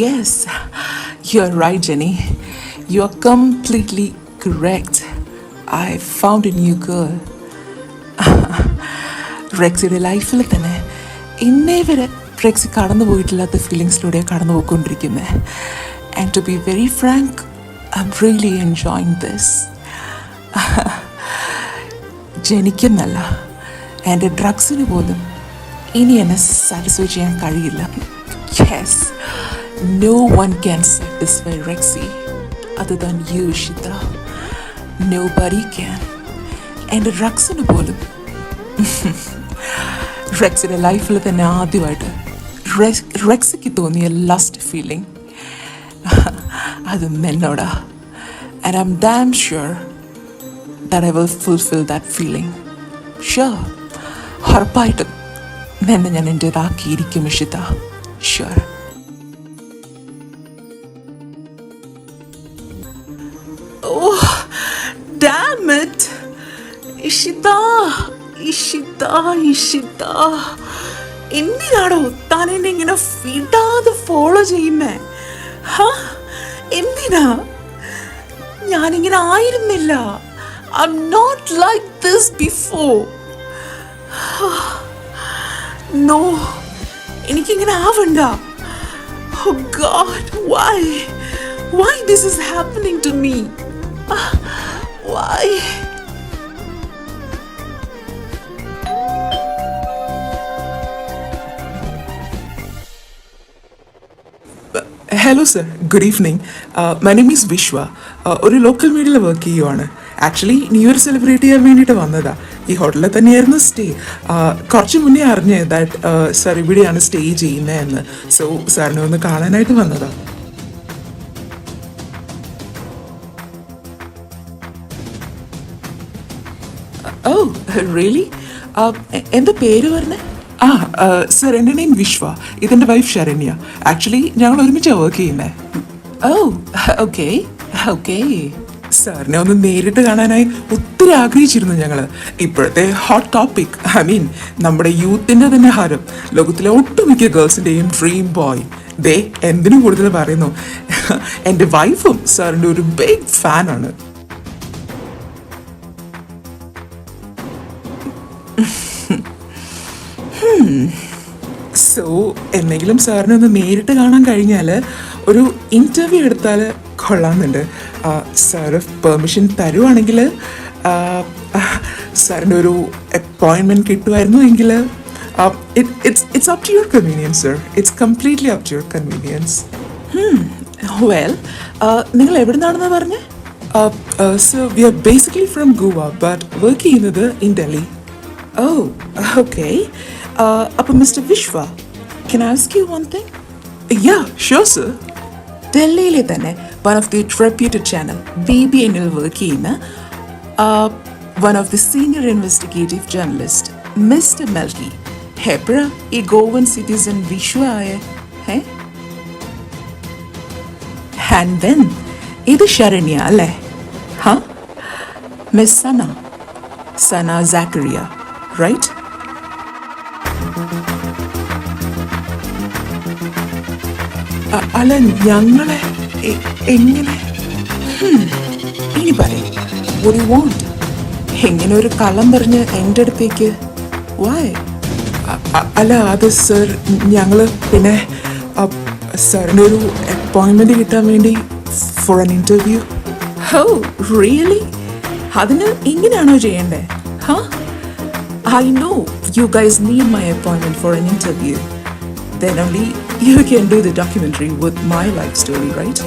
Yes, you're right, Jenny. You're completely correct. I found a new girl. റെക്സിയുടെ ലൈഫിൽ തന്നെ ഇന്നേ വരെ റെക്സി കടന്നു പോയിട്ടില്ലാത്ത ഫീലിങ്സിലൂടെ കടന്നു പോയിക്കൊണ്ടിരിക്കുന്നത്. And to be very frank, I'm really enjoying this. ജനിക്കുന്നല്ല, എൻ്റെ ഡ്രഗ്സിന് പോലും ഇനി എന്നെ സാറ്റിസ്ഫൈ ചെയ്യാൻ കഴിയില്ല. Yes, no one can satisfy Rexy other than you, Shita. Nobody can. എൻ്റെ ഡ്രഗ്സിന് പോലും റെക്സിയുടെ ലൈഫിൽ തന്നെ ആദ്യമായിട്ട് റെക്സിക്ക് തോന്നിയ ലസ്റ്റ് ഫീലിംഗ് അതും എന്നോടാ. And I'm damn sure that I will fulfill that feeling. Sure, ഉറപ്പായിട്ടും എന്നെ ഞാൻ എൻ്റേതാക്കിയിരിക്കും Ishita. Sure. Oh, damn it. Ishita. എന്തിനാടോ താൻ എന്നെ ഇങ്ങനെ വിടാതെ ഫോളോ ചെയ്യുന്നേ? എന്തിനാ? ഞാനിങ്ങനെ ആയിരുന്നില്ല. I'm not like this before. No, എനിക്കിങ്ങനെ ആവണ്ട. Oh God, why this is happening to me? Why? Hello sir, good evening. My name is Vishwa. ഒരു ലോക്കൽ മീഡിയയിൽ വർക്ക് ചെയ്യുവാണ്. ആക്ച്വലി ന്യൂ ഇയർ സെലിബ്രേറ്റ് ചെയ്യാൻ വേണ്ടിയിട്ട് വന്നതാ. ഈ ഹോട്ടലിൽ തന്നെയായിരുന്നു സ്റ്റേ. കുറച്ച് മുന്നേ അറിഞ്ഞ് ദാറ്റ് സർ ഇവിടെയാണ് സ്റ്റേ ചെയ്യുന്നതെന്ന്. സോ സാറിനെ ഒന്ന് കാണാനായിട്ട് വന്നതാ. Oh, really? എന്താ പേര് പറഞ്ഞേ? സർ, എൻ്റെ നെയിം വിശ്വ. ഇതെൻ്റെ വൈഫ് ശരണ്യ. ആക്ച്വലി ഞങ്ങൾ ഒരുമിച്ചാണ് വർക്ക് ചെയ്യുന്നത്. Oh, okay. സാറിനെ ഒന്ന് നേരിട്ട് കാണാനായി ഒത്തിരി ആഗ്രഹിച്ചിരുന്നു ഞങ്ങൾ. ഇപ്പോഴത്തെ ഹോട്ട് ടോപ്പിക്, ഐ മീൻ നമ്മുടെ യൂത്തിൻ്റെ തന്നെ ഹാരം, ലോകത്തിലെ ഒട്ടുമിക്ക ഗേൾസിൻ്റെയും ഡ്രീം ബോയ്. ദേ എന്തിനും കൂടുതൽ പറയുന്നു, എൻ്റെ വൈഫും സാറിൻ്റെ ഒരു ബിഗ് ഫാനാണ്. സോ എന്തെങ്കിലും സാറിനെ ഒന്ന് നേരിട്ട് കാണാൻ കഴിഞ്ഞാൽ ഒരു ഇൻ്റർവ്യൂ എടുത്താൽ കൊള്ളാമെന്നുണ്ട്. സാറ് പെർമിഷൻ തരുവാണെങ്കിൽ സാറിൻ്റെ ഒരു അപ്പോയിൻമെൻറ്റ് കിട്ടുമായിരുന്നു എങ്കിൽ it's up to your convenience sir. It's completely up to your convenience. Well, നിങ്ങൾ എവിടെ നിന്നാണെന്നാണ് പറഞ്ഞത്? Sir, we are basically from Goa but work ചെയ്യുന്നത് in Delhi. Oh, okay. Appa Mr. Vishwa, can I ask you one thing? Yeah, sure, sir. ഡൽഹിയിലെ തന്നെ one of the reputed channel BBNൽ work ചെയ്യുന്ന one of the senior investigative journalist Mr. Melki എപ്പോഴാ ഈ Goan citizen വിശ്വ ആയ? And then ഇത് ശരണ്യ അല്ലേ? ഹാ, മിസ് സന സാക്കറിയ, റൈറ്റ്? അല്ല, ഞങ്ങളെ എങ്ങനെ? ഇനി പറയും, what do you want? എങ്ങനെ ഒരു കള്ളം പറഞ്ഞ് എൻ്റെ അടുത്തേക്ക്? Why? അല്ല, അത് സർ, ഞങ്ങള് പിന്നെ സാറിൻ്റെ ഒരു അപ്പോയിൻമെന്റ് കിട്ടാൻ വേണ്ടി for an interview. Oh, really? അതിന് ഇങ്ങനെയാണോ ചെയ്യണ്ടേ? Huh? I know you guys need my appointment for an interview. Then only you can do the documentary with my life story, right?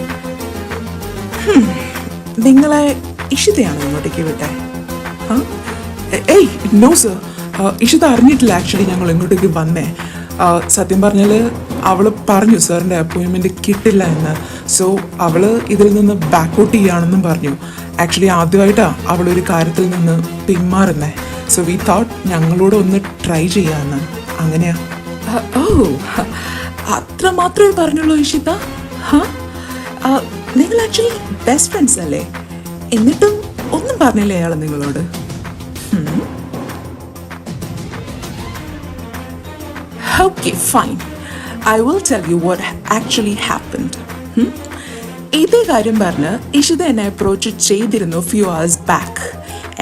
നിങ്ങളെ ഇഷിതയാണോ ഇങ്ങോട്ടേക്ക് വിട്ടെ? ഏയ് നോ സർ, ഇഷിത അറിഞ്ഞിട്ടില്ല ആക്ച്വലി ഞങ്ങൾ ഇങ്ങോട്ടേക്ക് വന്നേ. സത്യം പറഞ്ഞാൽ അവൾ പറഞ്ഞു സാറിൻ്റെ അപ്പോയിൻമെൻറ്റ് കിട്ടില്ല എന്ന്. സോ അവൾ ഇതിൽ നിന്ന് ബാക്കൗട്ട് ചെയ്യുകയാണെന്നും പറഞ്ഞു. ആക്ച്വലി ആദ്യമായിട്ടാണ് അവളൊരു കാര്യത്തിൽ നിന്ന് പിന്മാറുന്നേ. സോ വി തോട്ട് ഞങ്ങളോട് ഒന്ന് ട്രൈ ചെയ്യാമെന്ന്. അങ്ങനെയാ. ഓ, അത്ര മാത്രമേ പറഞ്ഞുള്ളൂ ഇഷിത? നിങ്ങൾ ആക്ച്വലി ബെസ്റ്റ് ഫ്രണ്ട്സ് അല്ലേ? എന്നിട്ടും ഒന്നും പറഞ്ഞില്ലേ അയാൾ നിങ്ങളോട്? Okay, fine. I will tell you what actually happened. ഇതേ കാര്യം പറഞ്ഞ് ഇഷിത എന്നെ അപ്രോച്ച് ചെയ്തിരുന്നു few hours back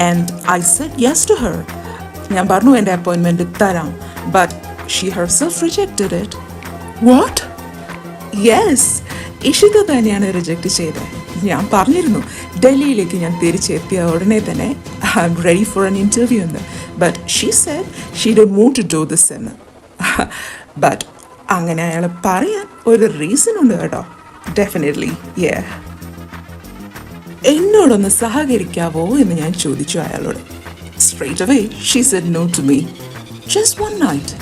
and I said yes to her. ഞാൻ പറഞ്ഞു എൻ്റെ അപ്പോയിൻമെൻറ്റ് തരാം, but she herself rejected it. What? Yes, Ishita തന്നെയാണ് റിജക്റ്റ് ചെയ്തത്. ഞാൻ പറഞ്ഞിരുന്നു ഡൽഹിയിലേക്ക് ഞാൻ തിരിച്ചെത്തിയ ഉടനെ തന്നെ I'm ready for an interview എന്ന്. But she said she don't want to do this എന്ന്. ബട്ട് അങ്ങനെ അയാൾ പറയാൻ ഒരു റീസൺ ഉണ്ട് കേട്ടോ. Definitely, yeah. എന്നോടൊന്ന് സഹകരിക്കാവോ എന്ന് ഞാൻ ചോദിച്ചു അയാളോട്. Straight away she said no to me. Just one night,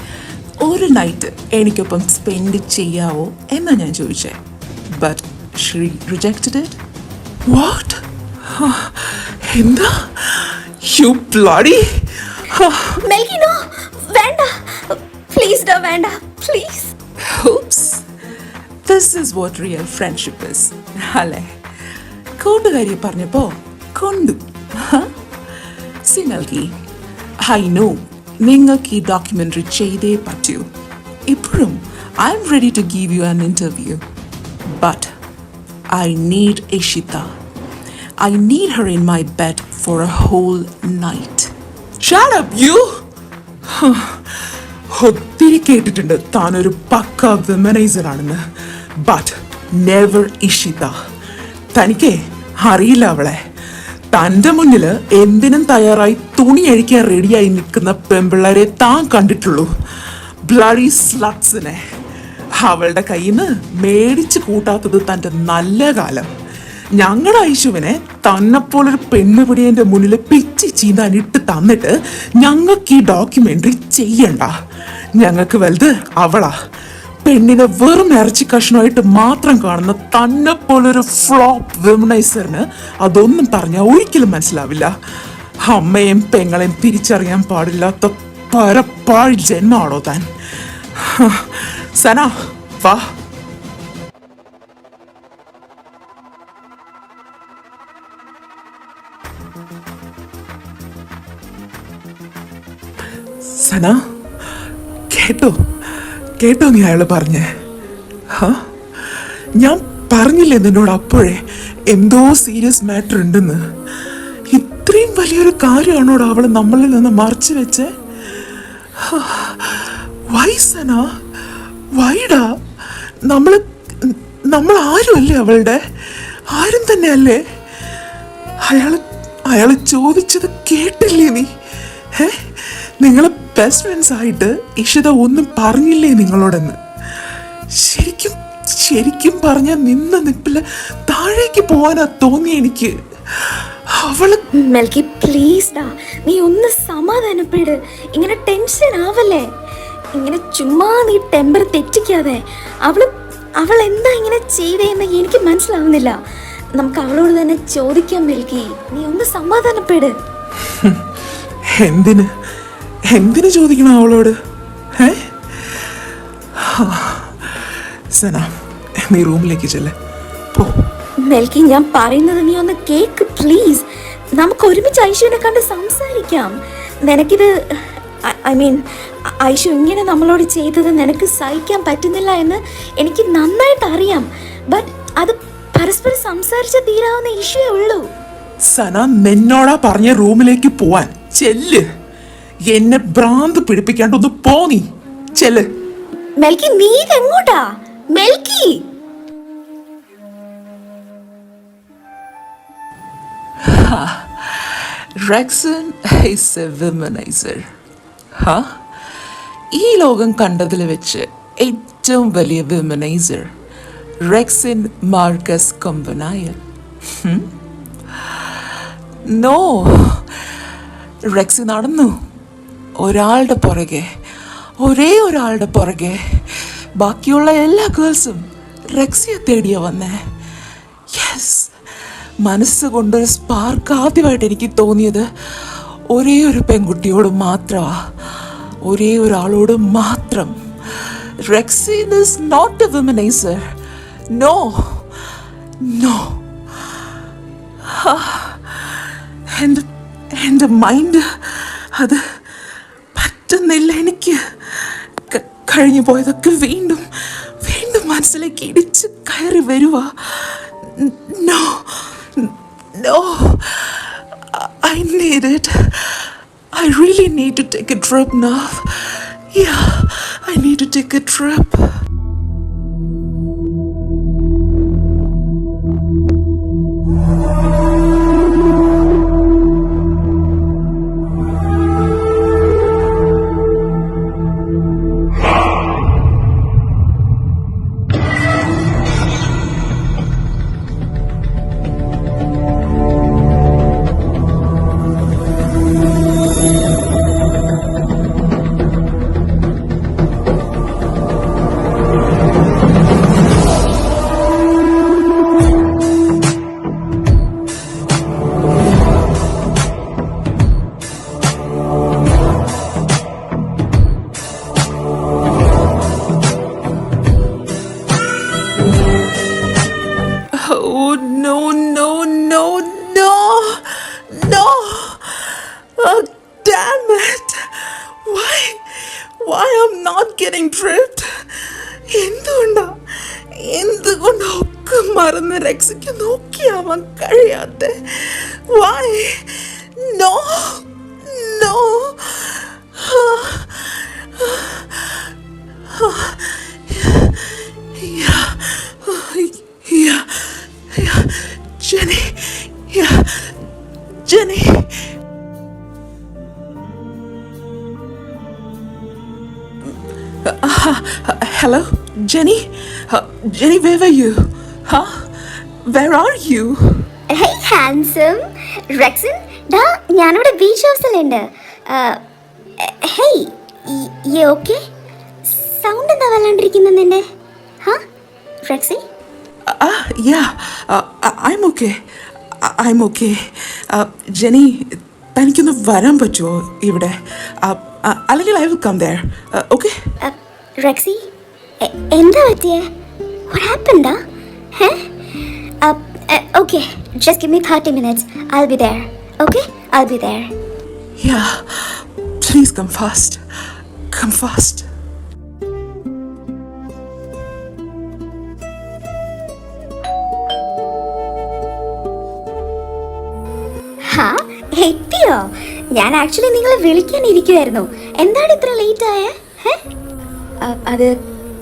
ഒരു നൈറ്റ് എനിക്കൊപ്പം സ്പെൻഡ് ചെയ്യാവോ എന്നാ ഞാൻ ചോദിച്ചേ. But she rejected it. What? എന്താ? You bloody... മെൽകി, നോ, വേണ്ട, പ്ലീസ് ഡോ, വേണ്ട, please. Oops. This is what real friendship is. അല്ലേ? കൂട്ടുകാരിയെ പറഞ്ഞപ്പോ കൊണ്ടു. See, Melky, I know നിങ്ങൾക്ക് ഈ ഡോക്യുമെന്ററി ചെയ്തേ പറ്റൂ. ഇപ്പോഴും I am ready to give you an interview. But I need Ishita. I need her in my bed for a whole night. Shut up, you! ഒത്തിരി കേട്ടിട്ടുണ്ട് താനൊരു പക്ക വിമനൈസർ ആണെന്ന്. But never Ishita. തനിക്കേ അറിയില്ല അവളെ. തൻ്റെ മുന്നിൽ എന്തിനും തയ്യാറായി തുണി അഴിക്കാൻ റെഡിയായി നിൽക്കുന്ന പെൺപിള്ളേരെ താൻ കണ്ടിട്ടുള്ളൂ. ബ്ലഡി സ്ലട്സിനെ. അവളുടെ കയ്യിൽ നിന്ന് മേടിച്ച് കൂട്ടാത്തത് തൻ്റെ നല്ല കാലം. ഞങ്ങളുടെ ഐശുവിനെ തന്നെപ്പോലൊരു പെണ്ണുപിടിയൻ്റെ മുന്നിൽ പിച്ചി ചീന്താൻ ഇട്ട് തന്നിട്ട് ഞങ്ങൾക്ക് ഈ ഡോക്യുമെൻ്ററി ചെയ്യണ്ട. ഞങ്ങൾക്ക് വലുത് അവളാ. പെണ്ണിനെ വെറും ഇറച്ചി കഷ്ണമായിട്ട് മാത്രം കാണുന്ന തന്നെപ്പോലൊരു ഫ്ലോപ്പ് വിമനൈസറിന് അതൊന്നും പറഞ്ഞാൽ ഒരിക്കലും മനസ്സിലാവില്ല. അമ്മയും പെങ്ങളെയും തിരിച്ചറിയാൻ പാടില്ലാത്ത പരപ്പാഴ് ജന്മമാണോ താൻ? സന, വാ. സന, കേട്ടോ നീ അയാൾ പറഞ്ഞേ? ഞാൻ പറഞ്ഞില്ലേ നിന്നോട് അപ്പോഴേ എന്തോ സീരിയസ് മാറ്റർ ഉണ്ടെന്ന്. ഇത്രയും വലിയൊരു കാര്യമാണോടാ അവൾ നമ്മളിൽ നിന്ന് മറച്ചു വെച്ചേ? വൈ സന, വൈഡാ? നമ്മൾ ആരുമല്ലേ അവളുടെ? ആരും തന്നെ അല്ലേ? അയാൾ ചോദിച്ചത് കേട്ടില്ലേ നീ? നിങ്ങൾ ബെസ്റ്റ് ഫ്രണ്ട്സ് ആയിട്ട് ഇഷിത ഒന്നും പറഞ്ഞില്ലേ നിങ്ങളോടെന്ന്? ശരിക്കും പറഞ്ഞാൽ നിന്ന നിപ്പില് താഴേക്ക് പോവാനാ തോന്നി എനിക്ക്. അവള് മെൽകി, പ്ലീസ് ഡാ, നീ ഒന്ന് സമാധാനപ്പെട്. ഇങ്ങനെ ടെൻഷൻ ആവല്ലേ. ഇങ്ങനെ ചുമ്മാ നീ ടെമ്പർ തെറ്റിക്കാതെ. അവൾ എന്താ ഇങ്ങനെ ചെയ്തേന്ന് എനിക്ക് മനസ്സിലാവുന്നില്ല. നമുക്ക് അവളോട് തന്നെ ചോദിക്കാം മെൽകി. നീ ഒന്ന് സമാധാനപ്പെട്. എന്തിനു ചോദിക്കണം അവളോട്? സന, നീ റൂമിലേക്ക് ചെല്ലേ, പോ. മെൽക്കി, ഞാൻ പറയുന്നത് നീ ഒന്ന് കേക്ക് പ്ലീസ്. നമുക്ക് ഒരുമിച്ച് ഐശുവിനെ കണ്ട് സംസാരിക്കാം. നിനക്കിത് ഐ മീൻ ഐശു ഇങ്ങനെ നമ്മളോട് ചെയ്തത് നിനക്ക് സഹിക്കാൻ പറ്റുന്നില്ല എന്ന് എനിക്ക് നന്നായിട്ട് അറിയാം. ബട്ട് അത് പരസ്പരം സംസാരിച്ച് തീരാവുന്ന ഇഷ്യൂ ഉള്ളൂ. സന, നിന്നോടാ പറഞ്ഞ റൂമിലേക്ക് പോവാൻ. ചെല്ല്. എന്നെ ഭ്രാന്ത് പിടിപ്പിക്കാണ്ടൊന്ന് പോ. നീ ചെല്ല്. മെൽക്കി, നീ എങ്ങോട്ടാ? മെൽക്കി, റെക്സൺ ഈസ് എ വിമനൈസർ. ഈ ലോകം കണ്ടതിൽ വെച്ച് ഏറ്റവും വലിയ വിമനൈസർ റെക്സിൻ മാർക്കസ് കൊമ്പനായർ. നോ, റെക്സി നടന്നു ഒരാളുടെ പുറകെ, ഒരേ ഒരാളുടെ പുറകെ. ബാക്കിയുള്ള എല്ലാ ഗേൾസും റെക്സിയെ തേടിയ വന്നേ. യെസ്, മനസ്സുകൊണ്ടൊരു സ്പാർക്ക് ആദ്യമായിട്ട് എനിക്ക് തോന്നിയത് ഒരേ ഒരു പെൺകുട്ടിയോട് മാത്രമാ, ഒരേ ഒരാളോട് മാത്രം. Rexon is not a womanizer. No no. എൻ്റെ മൈൻഡ് അത് പറ്റുന്നില്ല. എനിക്ക് കഴിഞ്ഞു പോയതൊക്കെ വീണ്ടും വീണ്ടും മനസ്സിലേക്ക് ഇടിച്ച് കയറി വരുക. No no, I need it. I really need to take a trip now. Yeah, I need to take a trip. Oh, no, no, no, no, no. Oh, damn it. Why I'm not getting tripped? എന്തുകൊണ്ടാ ഒക്കെ മറന്ന് റെക്സിക്ക് നോക്കിയാവാൻ കഴിയാത്തെ? Why? No, no. Yeah. Jenny. Yeah, Jenny. Hello, Jenny? Jenny, where were you? Huh? Where are you? Hey, handsome. Rexon, da, ഞാനിവിടെ beach ഹൗസിലുണ്ട്. Hey, you okay? Sound എന്താ വല്ലാണ്ടിരിക്കുന്നത് നിന്റെ? Rexy? Yeah, I'm okay. I'm okay. Jenny, തനിക്കൊന്ന് വരാൻ പറ്റുമോ ഇവിടെ? അല്ലെങ്കിൽ I will come there. Okay? Rexy, എന്താ പറ്റിയേ? What happened? Okay, just give me 30 minutes. I'll be there. Okay? I'll be there. Yeah, please come fast. Come fast. എത്തിയോ? ഞാൻ actually നിങ്ങളെ വിളിക്കാനിരിക്കുമായിരുന്നു. എന്താണ് ഇത്ര ലേറ്റ് ആയേ? അത്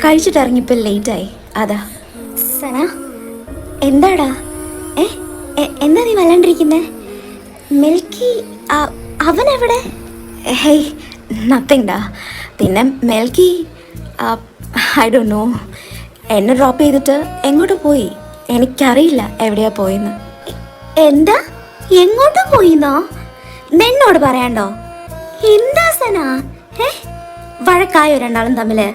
കഴിച്ചിട്ട് ഇറങ്ങിയപ്പോൾ ലേറ്റ് ആയി, അതാ. സന, എന്താടാ? എന്താ നീ വല്ലാണ്ടിരിക്കുന്നേ? മിൽക്കി അവനെവിടെ? ഹേയ്, നത്തിങ് ഡാ. പിന്നെ മിൽക്കി ഐ ഡോണ്ട് നോ, എന്നെ ഡ്രോപ്പ് ചെയ്തിട്ട് എങ്ങോട്ട് പോയി എനിക്കറിയില്ല എവിടെയാ പോയെന്ന്. എന്താ? എങ്ങോട്ടാ പോയിന്നോ? നിന്നോട് പറയാണ്ടോ? എന്താ സന? വഴക്കായോ രണ്ടാളും തമ്മില്?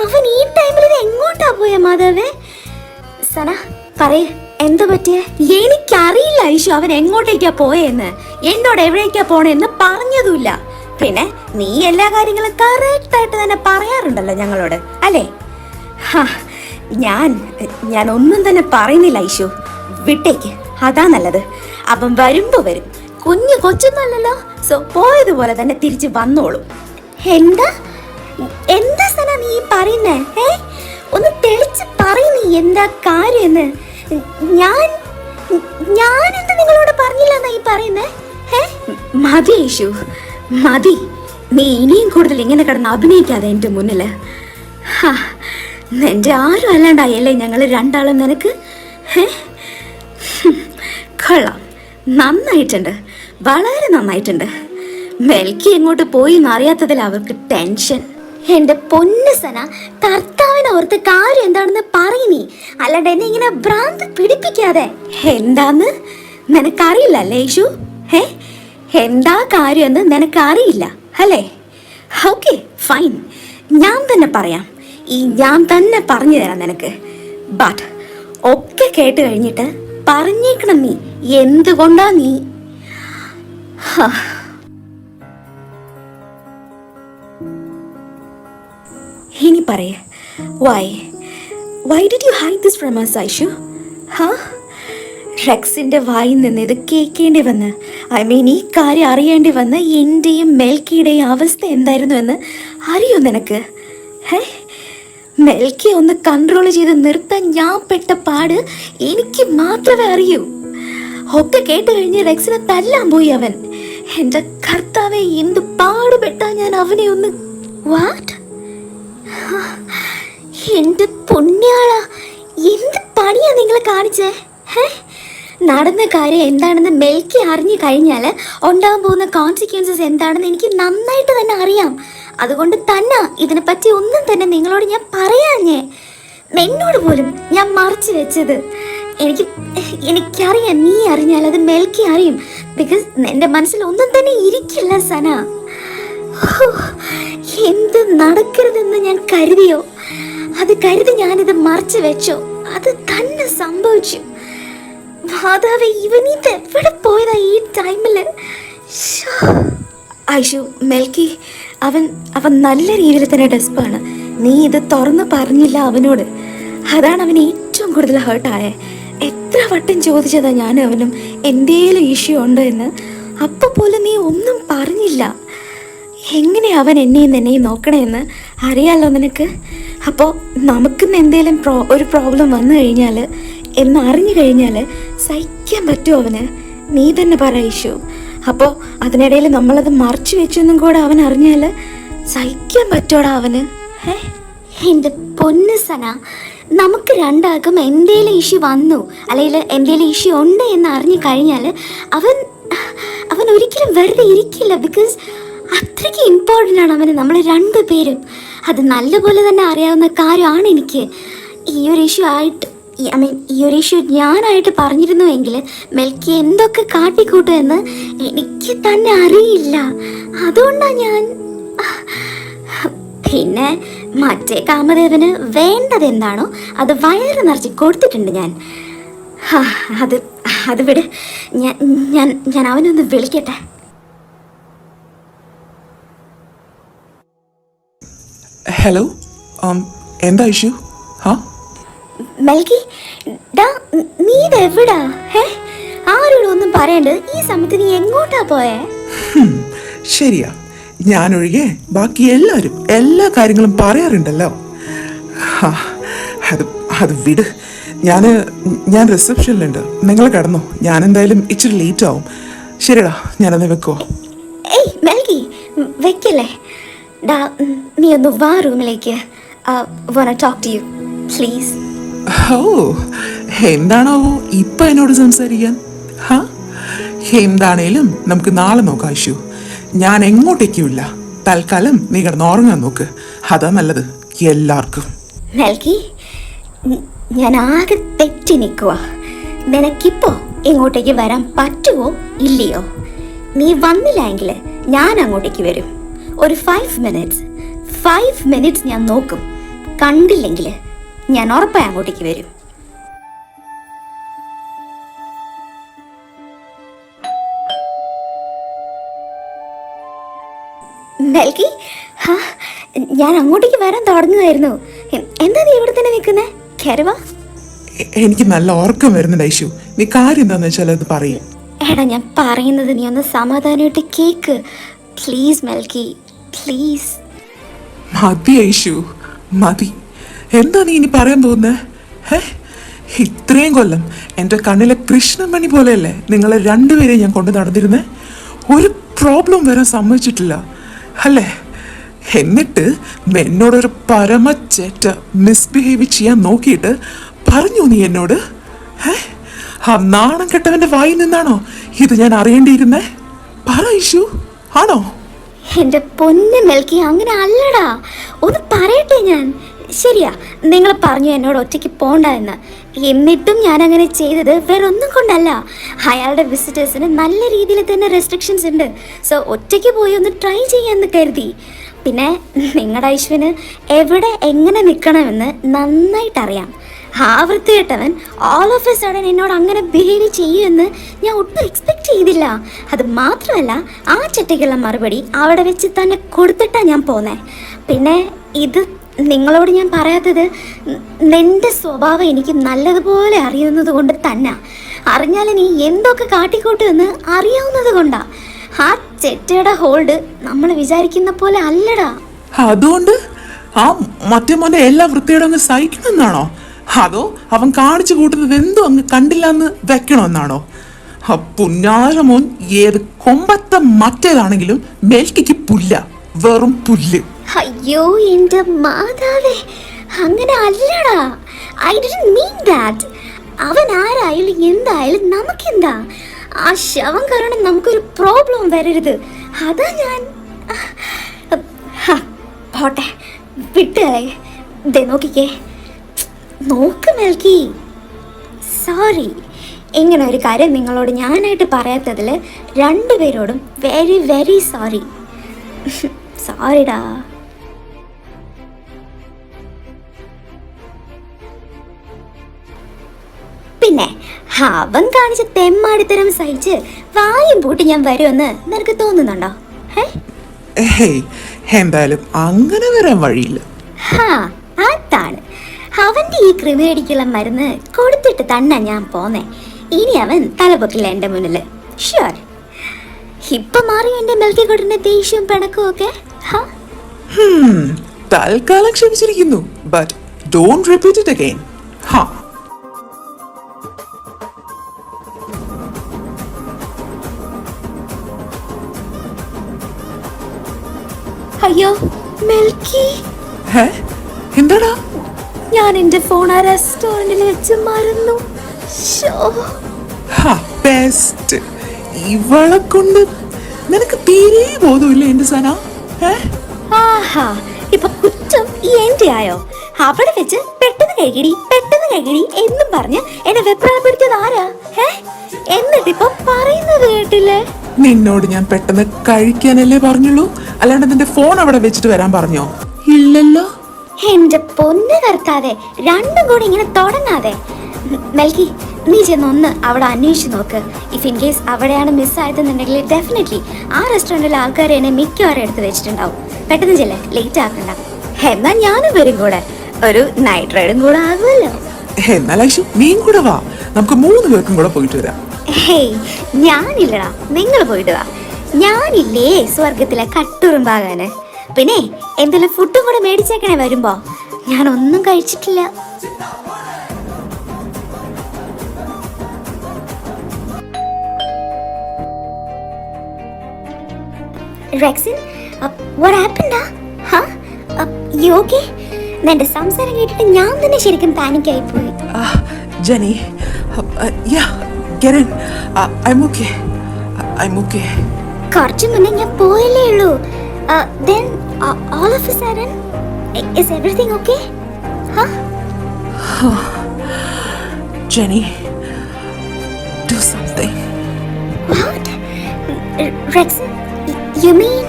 അവൻ ഈ ടൈമിൽ ഇത് എങ്ങോട്ടാ പോയ മാധവേ? സന പറയ, എന്താ പറ്റിയ? എനിക്കറിയില്ല ഐശു അവൻ എങ്ങോട്ടേക്കാ പോയെന്ന്. എന്നോട് എവിടേക്കാ പോണെന്ന് പറഞ്ഞതുമില്ല. പിന്നെ നീ എല്ലാ കാര്യങ്ങളും കറക്റ്റായിട്ട് തന്നെ പറയാറുണ്ടല്ലോ ഞങ്ങളോട്, അല്ലേ? ഞാൻ ഒന്നും തന്നെ പറയുന്നില്ല ഐശു. വിട്ടേക്ക്, അതാ നല്ലത്. അവൻ വരുമ്പോ വരും. കുഞ്ഞു കൊച്ചൊന്നുമല്ലല്ലോ, സോ പോയതുപോലെ തന്നെ തിരിച്ച് വന്നോളും. എന്താ എന്താ സന നീ പറയുന്നേ? ഒന്ന് തെളിച്ച് പറയുന്നേ, എന്താ കാര്യം? ഞാനെന്താ നിങ്ങളോട് പറഞ്ഞില്ലെന്നാ ഈ പറയുന്നേ? മതി യേശു, മതി. നീ ഇനിയും കൂടുതൽ ഇങ്ങനെ കിടന്ന് അഭിനയിക്കാതെ എൻ്റെ മുന്നില്. നിന്റെ ആരും അല്ലാണ്ടായല്ലേ ഞങ്ങൾ രണ്ടാളും നിനക്ക്? കൊള്ളാം, നന്നായിട്ടുണ്ട്, വളരെ നന്നായിട്ടുണ്ട്. മെൽക്കി എങ്ങോട്ട് പോയി എന്നറിയാത്തതിൽ അവർക്ക് ടെൻഷൻ. എന്റെ പൊന്നു സന, കർത്താവിനെ ഓർത്ത് കാര്യം എന്താണെന്ന് പറയുന്നീ, അല്ലാണ്ട് എന്നെ ഇങ്ങനെ ഭ്രാന്ത് പിടിപ്പിക്കാതെ. എന്താന്ന് നിനക്കറിയില്ല അല്ലേ യേശു? എന്താ കാര്യമെന്ന് നിനക്കറിയില്ല അല്ലേ? ഓക്കെ ഫൈൻ, ഞാൻ തന്നെ പറയാം. ഞാൻ തന്നെ പറഞ്ഞു തരാം നിനക്ക്. ബട്ട് ഒക്കെ കേട്ട് കഴിഞ്ഞിട്ട് പറഞ്ഞേക്കണം നീ എന്തുകൊണ്ടാ നീ. ഇനി പറയേ, why did you hide this from us, Aishu? റെക്സിന്റെ വായിൽ നിന്ന് ഇത് കേൾക്കേണ്ടി വന്ന്, ഈ കാര്യം അറിയേണ്ടി വന്ന് എൻ്റെയും മെൽക്കിയുടെയും അവസ്ഥ എന്തായിരുന്നു എന്ന് അറിയോ നിനക്ക്? മെൽക്കി ഒന്ന് കൺട്രോൾ ചെയ്ത് നിർത്താൻ ഞാൻ പെട്ട പാട് എനിക്ക് മാത്രമേ അറിയൂ. ഒക്കെ കേട്ട് കഴിഞ്ഞ് റെക്സിനെ തല്ലാൻ പോയി അവൻ. എൻ്റെ കർത്താവെ, എന്ത് പാടുപെട്ടാ ഞാൻ അവനെ ഒന്ന്. വാട്ട്? എന്റെ പുണ്യാള, എന്ത് പണിയാ നിങ്ങൾ കാണിച്ചേ? നടന്ന കാര്യം എന്താണെന്ന് മെൽക്കി അറിഞ്ഞു കഴിഞ്ഞാൽ ഉണ്ടാകാൻ പോകുന്ന കോൺസിക്വൻസസ് എന്താണെന്ന് എനിക്ക് നന്നായിട്ട് തന്നെ അറിയാം. അതുകൊണ്ട് തന്നെ ഇതിനെപ്പറ്റി ഒന്നും തന്നെ നിങ്ങളോട് ഞാൻ പറയാഞ്ഞേ. എന്നോട് പോലും ഞാൻ മറച്ചു വെച്ചത്. എനിക്കറിയാം, നീ അറിഞ്ഞാൽ അത് മെൽക്കി അറിയും. ബിക്കോസ് എൻ്റെ മനസ്സിൽ ഒന്നും തന്നെ ഇരിക്കില്ല സന. എന്ത് നടക്കരുതെന്ന് ഞാൻ കരുതിയോ അത് കരുതി ഞാനിത് മറച്ചു വെച്ചോ, അത് തന്നെ സംഭവിച്ചു. മാതാവേ, ഇവനീത് എവിടെ പോയതാ ഈ ടൈമില്? ഐഷു, മെൽക്കി അവൻ നല്ല രീതിയിൽ തന്നെ ഡെസ്പാണ്. നീ ഇത് തുറന്ന് പറഞ്ഞില്ല അവനോട്, അതാണ് അവന് ഏറ്റവും കൂടുതൽ ഹേർട്ടായേ. എത്ര വട്ടം ചോദിച്ചതാ ഞാൻ അവനും എന്തേലും ഇഷ്യൂ ഉണ്ടോ എന്ന്, അപ്പോൾ പോലും നീ ഒന്നും പറഞ്ഞില്ല. എങ്ങനെ അവൻ എന്നെയും നോക്കണമെന്ന് അറിയാലോ നിനക്ക്. അപ്പോൾ നമുക്കിന്ന് എന്തേലും ഒരു പ്രോബ്ലം വന്നു കഴിഞ്ഞാൽ എന്നറിഞ്ഞു കഴിഞ്ഞാൽ സഹിക്കാൻ പറ്റുമോ അവന്? നീ തന്നെ പറ യേശു. അപ്പോൾ അതിനിടയിൽ നമ്മളത് മറച്ചു വെച്ചൊന്നും കൂടെ അവൻ അറിഞ്ഞാൽ സഹിക്കാൻ പറ്റോടാ അവന്? എൻ്റെ പൊന്നു സന, നമുക്ക് രണ്ടാൾക്കും എന്തേലും ഇഷ്യൂ വന്നു അല്ലെങ്കിൽ എന്തേലും ഇഷ്യൂ ഉണ്ട് എന്ന് അറിഞ്ഞു കഴിഞ്ഞാൽ അവൻ ഒരിക്കലും വെറുതെ ഇരിക്കില്ല. ബിക്കോസ് അത്രയ്ക്ക് ഇമ്പോർട്ടൻ്റ് ആണ് അവന് നമ്മൾ രണ്ടുപേരും. അത് നല്ലപോലെ തന്നെ അറിയാവുന്ന കാര്യമാണ് എനിക്ക്. ഈ ഒരു ഇഷ്യൂ ഞാനായിട്ട് പറഞ്ഞിരുന്നുവെങ്കിൽ മെൽക്കി എന്തൊക്കെ കാട്ടിക്കൂട്ടുമെന്ന് എനിക്ക് തന്നെ അറിയില്ല. അതുകൊണ്ടാണ് ഞാൻ. പിന്നെ മറ്റേ കാമദേവന് വേണ്ടത് എന്താണോ അത് വയറ് നിറച്ച് കൊടുത്തിട്ടുണ്ട് ഞാൻ. അത് വിട്, ഞാൻ അവനൊന്ന് വിളിക്കട്ടെ. ഹലോ, എന്താ ഇഷ്യൂ? മെൽക്കി, നീ ഇതെവിടാ? ആരോടും ഒന്നും പറയണ്ട്. ഈ സമയത്ത് നീ എങ്ങോട്ടാ പോയേ? ശരിയാ, ഞാനൊഴികെ ബാക്കി എല്ലാവരും എല്ലാ കാര്യങ്ങളും പറയാറുണ്ടല്ലോ. അത് വിട്. ഞാൻ റിസപ്ഷനിലുണ്ട്, നിങ്ങൾ കിടന്നോ. ഞാൻ എന്തായാലും ഇച്ചിരി ലേറ്റ് ആവും. ശരിടാ, ഞാനത് വെക്കുവോ? ഏയ് മെൽക്കി, വെക്കല്ലേ. നീ ഒന്ന് വാ റൂമിലേക്ക്. wanna talk to you please. ഓ, എന്താണോ ഇപ്പൊ എന്നോട് സംസാരിക്കാൻ? എന്താണേലും നമുക്ക് നാളെ നോക്കാം ഇഷ്യൂ. ഞാൻ എങ്ങോട്ടേക്കുമില്ല. തൽക്കാലം നീ കിടന്ന് ഉറങ്ങാൻ നോക്ക്, അതാ നല്ലത് എല്ലാവർക്കും. മെൽക്കി, ഞാൻ ആകെ തെറ്റി നിൽക്കുക. നിനക്കിപ്പോ ഇങ്ങോട്ടേക്ക് വരാൻ പറ്റുമോ ഇല്ലയോ? നീ വന്നില്ല എങ്കിൽ ഞാൻ അങ്ങോട്ടേക്ക് വരും. ഒരു 5 മിനിറ്റ്സ് ഞാൻ നോക്കും. കണ്ടില്ലെങ്കിൽ ഞാൻ ഉറപ്പായി അങ്ങോട്ടേക്ക് വരും. മെൽക്കി, ഞാൻ അങ്ങോട്ടേക്ക് വരാൻ തുടങ്ങുമായിരുന്നു. എന്താ നീ ഇവിടെ തന്നെ നിൽക്കുന്നേ? കയറുവാ. എനിക്ക് നല്ല ഉറക്കം വരുന്നുണ്ട് ഐഷു. നീ കാര്യം എന്താന്ന് വെച്ചാൽ അത് പറയും. എടാ ഞാൻ പറയുന്നത് നീ ഒന്ന് സമാധാനമായിട്ട് കേക്ക് പ്ലീസ് മെൽക്കി, പ്ലീസ്. മതി ഐഷു, മതി. എന്താ നീ ഇനി പറയാൻ പോകുന്നേ? ഇത്രയും കൊല്ലം എൻ്റെ കണ്ണിലെ കൃഷ്ണമണി പോലെയല്ലേ നിങ്ങളെ രണ്ടുപേരെയും ഞാൻ കൊണ്ട് നടന്നിരുന്നേ. ഒരു പ്രോബ്ലം വരാൻ സമ്മതിച്ചിട്ടില്ല അല്ലേ? എന്നിട്ട് എന്നോടൊരു പരമച്ചേറ്റ മിസ്ബിഹേവ് ചെയ്യാൻ നോക്കിയിട്ട് പറഞ്ഞു നീ എന്നോട്. ആ നാണം കെട്ടവൻ്റെ വായിൽ നിന്നാണോ ഇത് ഞാൻ അറിയേണ്ടിയിരുന്നേ? പറ ഐഷു, ആണോ? എൻ്റെ പൊന്ന് മെൽക്കി, അങ്ങനെ അല്ലടാ. ഒന്ന് പറയട്ടെ ഞാൻ. ശരിയാ, നിങ്ങൾ പറഞ്ഞു എന്നോട് ഒറ്റയ്ക്ക് പോണ്ട എന്ന്. എന്നിട്ടും ഞാൻ അങ്ങനെ ചെയ്തത് വേറൊന്നും കൊണ്ടല്ല. അയാളുടെ വിസിറ്റേഴ്സിന് നല്ല രീതിയിൽ തന്നെ റെസ്ട്രിക്ഷൻസ് ഉണ്ട്. സോ ഒറ്റയ്ക്ക് പോയി ഒന്ന് ട്രൈ ചെയ്യാമെന്ന് കരുതി. പിന്നെ നിങ്ങളുടെ ഐശ്വന് എവിടെ എങ്ങനെ നിൽക്കണമെന്ന് നന്നായിട്ടറിയാം. ആ വൃത്തികെട്ടവൻ ഓൾ ഓഫ് എ സഡൻ എന്നോട് അങ്ങനെ ബിഹേവ് ചെയ്യുമെന്ന് ഞാൻ ഒട്ടും എക്സ്പെക്റ്റ് ചെയ്തില്ല. അത് മാത്രമല്ല, ആ ചട്ടിക്കുള്ള മറുപടി അവിടെ വെച്ച് തന്നെ കൊടുത്തിട്ടാണ് ഞാൻ പോന്നേ. പിന്നെ ഇത് നിങ്ങളോട് ഞാൻ പറയാത്തത് നിൻ്റെ സ്വഭാവം എനിക്ക് നല്ലതുപോലെ അറിയുന്നത് കൊണ്ട് തന്നെ. അറിഞ്ഞാൽ നീ എന്തൊക്കെ കാട്ടിക്കൂട്ടുമെന്ന് അറിയാവുന്നത് കൊണ്ടാ. ആ ചെറ്റയുടെ ഹോൾഡ് നമ്മൾ വിചാരിക്കുന്ന പോലെ അല്ലടാ. അതുകൊണ്ട് ആ മറ്റേ മോനെ എല്ലാ വൃത്തിയോടെ അങ്ങ് സഹിക്കണമെന്നാണോ? അതോ അവൻ കാണിച്ചു കൂട്ടുന്നത് എന്തോ അങ്ങ് കണ്ടില്ല എന്ന് വെക്കണമെന്നാണോ? പുന്നാര മോൻ ഏത് കൊമ്പത്തെ മറ്റേതാണെങ്കിലും മെൽക്കിക്ക് പുല്ല, വെറും പുല്ല്. അയ്യോ എൻ്റെ മാതാവേ, അങ്ങനെ അല്ലടാ. I didn't mean that. അവൻ ആരായാലും എന്തായാലും നമുക്കെന്താ? ആ ശവം കാരണം നമുക്കൊരു പ്രോബ്ലം വരരുത്. അതാ ഞാൻ പോട്ടെ വിട്ടുകളെ. ദേ നോക്കിക്കേ, നോക്ക് മെൽക്കി. സോറി, ഇങ്ങനെ ഒരു കാര്യം നിങ്ങളോട് ഞാനായിട്ട് പറയാത്തതിൽ രണ്ടുപേരോടും വെരി വെരി സോറി. സോറിടാ. പിന്നെ അവൻ കാണിച്ച തെമ്മാടിത്തരം സഹിച്ച് വായും പൂട്ടി ഞാൻ വരുമെന്ന് നിനക്ക് തോന്നുന്നുണ്ടോ? എന്തായാലും അങ്ങനെ വരാൻ വഴിയില്ല. അതാണ് അവന്റെ ഈ ക്രിമിനടിക്കുള്ള മരുന്ന് കൊടുത്തിട്ട് തന്നെ ഞാൻ പോന്നേ. ഇനി അവൻ തലപൊക്കില്ല എന്റെ മുന്നില്. ഷ്യൂർ. ഇപ്പൊ മാറി എന്റെ മെൽക്കിക്കൊണ്ടിന്റെ ദേഷ്യവും പിണക്കും ഒക്കെ. തൽക്കാലം ക്ഷമിച്ചിരിക്കുന്നു. But don't repeat it again. അയ്യോ മെൽക്കി, എന്താടാ? ഞാൻ എന്റെ ഫോൺ ആ റെസ്റ്റോറന്റിൽ വെച്ച് മറന്നു. ബെസ്റ്റ്. ഇവളെ കൊണ്ട് നിനക്ക് തീരെ ബോധമില്ല എന്റെ സന. ആഹാ, ഇപ്പൊ കുറ്റം എന്റെ ആയോ? അവിടെ വെച്ച് പെട്ടെന്ന് കൈകിടി എന്നും പറഞ്ഞ് എന്നെ വെപ്രാളപ്പെടുത്തിയത് ആരാ? എന്നിട്ടിപ്പൊ പറയുന്നത് കേട്ടില്ലേ? നിന്നോട് ഞാൻ പെട്ടെന്ന് കഴിക്കാനല്ലേ പറഞ്ഞുള്ളൂ, അല്ലാണ്ട് നിന്റെ ഫോൺ അവിടെ വെച്ചിട്ട് വരാൻ പറഞ്ഞോ? ഇല്ലല്ലോ. എന്റെ പൊന്ന് കർത്താവേ, രണ്ടും കൂടി ഇങ്ങനെ തുടങ്ങാതെ. മെൽക്കി, നീ ചെന്ന് ഒന്ന് അവിടെ അന്വേഷിച്ച് നോക്ക്. ഇഫ് ഇൻ കേസ് അവിടെയാണ് മിസ്സായതെന്നുണ്ടെങ്കിൽ ഡെഫിനറ്റ്ലി ആ റെസ്റ്റോറൻറ്റിലെ ആൾക്കാർ എന്നെ മിക്കവാറും എടുത്ത് വെച്ചിട്ടുണ്ടാവും. പെട്ടെന്ന് ചെല്ലേ, ലേറ്റ് ആക്കണ്ട. എന്നാ ഞാനും വരും കൂടെ. ഒരു നൈറ്റ് റൈഡും കൂടെ ആകുമല്ലോ. എന്നാൽ നീയും കൂടെ വാ, നമുക്ക് 3 പേർക്കും കൂടെ പോയിട്ട് വരാം. ഹേയ്, ഞാനില്ലടാ, നിങ്ങൾ പോയിട്ട് വാ. ഞാനില്ലേ സ്വർഗത്തിലെ കട്ടുറുമ്പാകാന്. പിന്നെ എന്തെങ്കിലും ഫുഡും കൂടെ മേടിച്ചേക്കണേ വരുമ്പോ. ഞാൻ ഒന്നും കഴിച്ചിട്ടില്ല. Rexine, what happened? You okay? നിന്റെ സംസാരം കേട്ടിട്ട് ഞാൻ തന്നെ ശരിക്കും പാനിക് ആയി പോയി. Jenny, yeah, get in. I'm okay. I'm okay. കുറച്ചു മുന്നേ ഞാൻ പോയല്ലേ ഉള്ളൂ. Then all of a sudden, is everything okay? Jenny, do something. What? Rexy, you mean?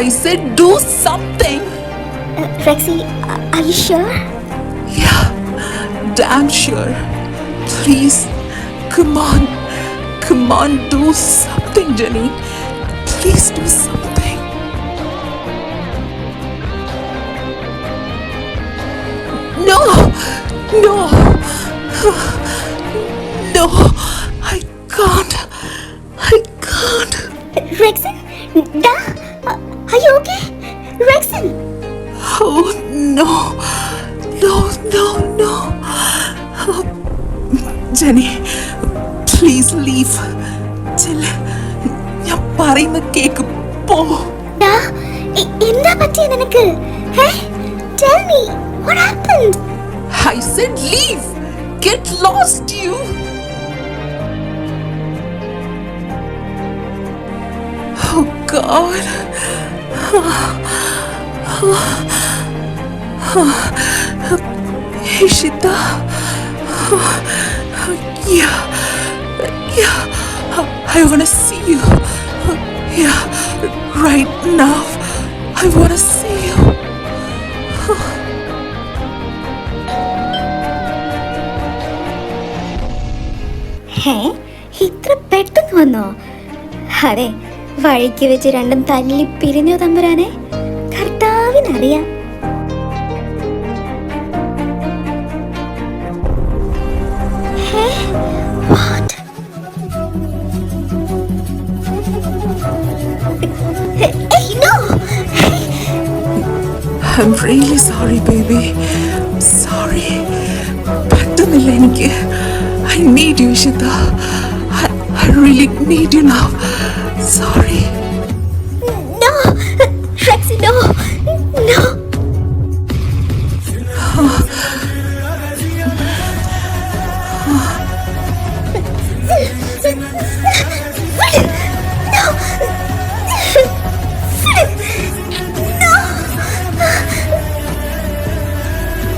I said do something. Rexy, are you sure? Yeah, damn sure. Please, come on, do something, Jenny. Please do something. No. No, I can't. I can't. Rexon, da, are you okay? Rexon. Oh, no. No, no, no. Oh, Jenny, please leave. ചെല്ല്. ഞാൻ പറയുന്ന cake പോ. Da, എന്താ പറ്റിയ നിനക്ക്? Hey, tell me, what happened? I said leave. Get lost, you. Oh, God. Ishita. Yeah. I want to see you. Yeah, right now. I want to see you. ഹേ, ഇത്ര പെട്ടെന്ന് വന്നോ? അതെ, വഴിക്ക് വെച്ച് രണ്ടും തല്ലി പിരിഞ്ഞോ തമ്പുരാനെ? കർത്താവിനറിയാം. ഹേ, what? Hey, no! I'm really sorry, baby. I'm sorry. പറ്റുന്നില്ല എനിക്ക്. I need you, Ishita. I really need you now. Sorry. No! Rexy, no! No!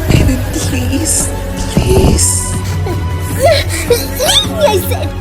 Baby, please. Please. Leave me, I said!